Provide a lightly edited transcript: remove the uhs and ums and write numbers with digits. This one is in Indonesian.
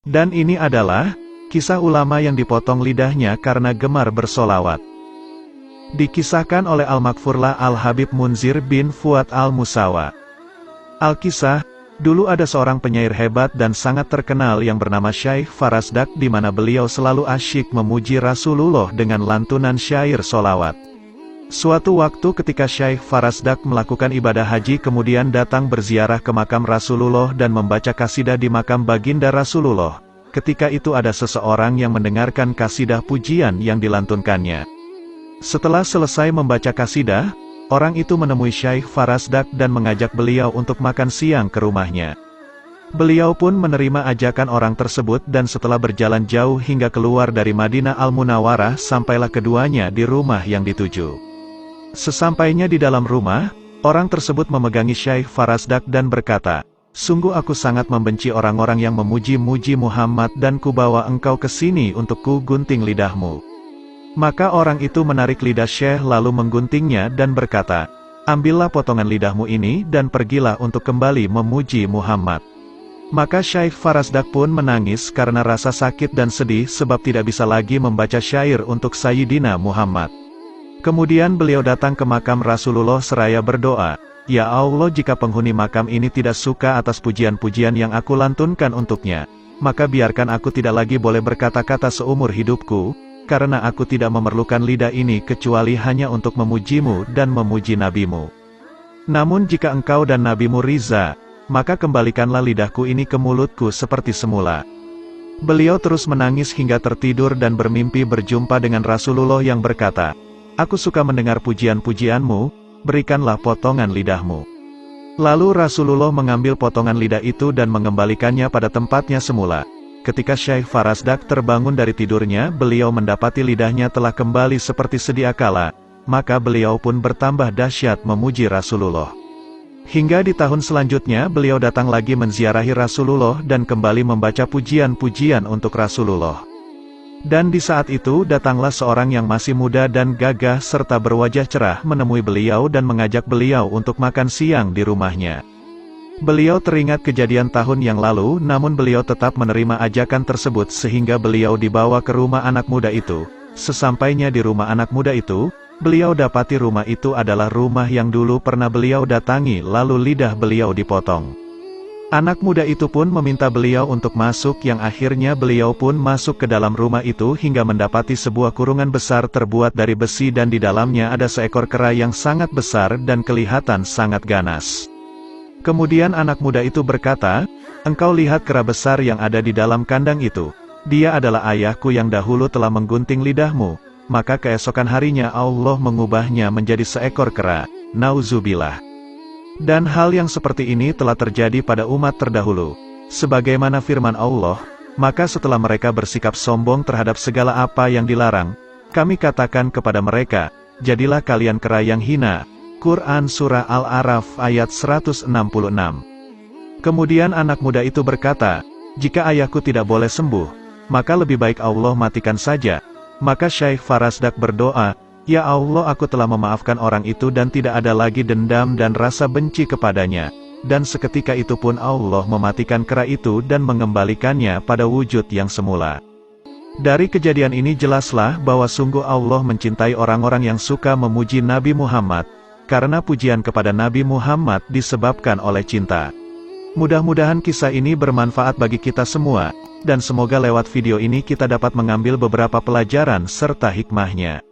Dan ini adalah kisah ulama yang dipotong lidahnya karena gemar bersolawat. Dikisahkan oleh Al-Maghfurlah Al-Habib Munzir bin Fuad Al-Musawa. Al-Kisah, dulu ada seorang penyair hebat dan sangat terkenal yang bernama Syekh Farasdak, di mana beliau selalu asyik memuji Rasulullah dengan lantunan syair solawat. Suatu waktu ketika Syekh Farasdak melakukan ibadah haji kemudian datang berziarah ke makam Rasulullah dan membaca kasidah di makam baginda Rasulullah. Ketika itu ada seseorang yang mendengarkan kasidah pujian yang dilantunkannya. Setelah selesai membaca kasidah, orang itu menemui Syekh Farasdak dan mengajak beliau untuk makan siang ke rumahnya. Beliau pun menerima ajakan orang tersebut dan setelah berjalan jauh hingga keluar dari Madinah Al-Munawwarah sampailah keduanya di rumah yang dituju. Sesampainya di dalam rumah, orang tersebut memegangi Syekh Farasdak dan berkata, "Sungguh aku sangat membenci orang-orang yang memuji-muji Muhammad dan kubawa engkau ke sini untuk ku gunting lidahmu." Maka orang itu menarik lidah Syekh lalu mengguntingnya dan berkata, "Ambillah potongan lidahmu ini dan pergilah untuk kembali memuji Muhammad." Maka Syekh Farasdak pun menangis karena rasa sakit dan sedih sebab tidak bisa lagi membaca syair untuk Sayyidina Muhammad. Kemudian beliau datang ke makam Rasulullah seraya berdoa, "Ya Allah, jika penghuni makam ini tidak suka atas pujian-pujian yang aku lantunkan untuknya, maka biarkan aku tidak lagi boleh berkata-kata seumur hidupku, karena aku tidak memerlukan lidah ini kecuali hanya untuk memujimu dan memuji nabimu. Namun jika engkau dan nabimu ridha, maka kembalikanlah lidahku ini ke mulutku seperti semula." Beliau terus menangis hingga tertidur dan bermimpi berjumpa dengan Rasulullah yang berkata, "Aku suka mendengar pujian-pujianmu, berikanlah potongan lidahmu." Lalu Rasulullah mengambil potongan lidah itu dan mengembalikannya pada tempatnya semula. Ketika Syekh Farasdak terbangun dari tidurnya, beliau mendapati lidahnya telah kembali seperti sedia kala, maka beliau pun bertambah dahsyat memuji Rasulullah. Hingga di tahun selanjutnya beliau datang lagi menziarahi Rasulullah dan kembali membaca pujian-pujian untuk Rasulullah. Dan di saat itu datanglah seorang yang masih muda dan gagah serta berwajah cerah menemui beliau dan mengajak beliau untuk makan siang di rumahnya. Beliau teringat kejadian tahun yang lalu, namun beliau tetap menerima ajakan tersebut sehingga beliau dibawa ke rumah anak muda itu. Sesampainya di rumah anak muda itu, beliau dapati rumah itu adalah rumah yang dulu pernah beliau datangi lalu lidah beliau dipotong. Anak muda itu pun meminta beliau untuk masuk yang akhirnya beliau pun masuk ke dalam rumah itu hingga mendapati sebuah kurungan besar terbuat dari besi dan di dalamnya ada seekor kera yang sangat besar dan kelihatan sangat ganas. Kemudian anak muda itu berkata, "Engkau lihat kera besar yang ada di dalam kandang itu. Dia adalah ayahku yang dahulu telah menggunting lidahmu." Maka keesokan harinya Allah mengubahnya menjadi seekor kera. Nauzubillah. Dan hal yang seperti ini telah terjadi pada umat terdahulu. Sebagaimana firman Allah, "Maka setelah mereka bersikap sombong terhadap segala apa yang dilarang, kami katakan kepada mereka, jadilah kalian kera yang hina." Quran Surah Al-A'raf ayat 166. Kemudian anak muda itu berkata, "Jika ayahku tidak boleh sembuh, maka lebih baik Allah matikan saja." Maka Syekh Farasdak berdoa, "Ya Allah, aku telah memaafkan orang itu dan tidak ada lagi dendam dan rasa benci kepadanya." Dan seketika itu pun Allah mematikan kera itu dan mengembalikannya pada wujud yang semula. Dari kejadian ini jelaslah bahwa sungguh Allah mencintai orang-orang yang suka memuji Nabi Muhammad, karena pujian kepada Nabi Muhammad disebabkan oleh cinta. Mudah-mudahan kisah ini bermanfaat bagi kita semua, dan semoga lewat video ini kita dapat mengambil beberapa pelajaran serta hikmahnya.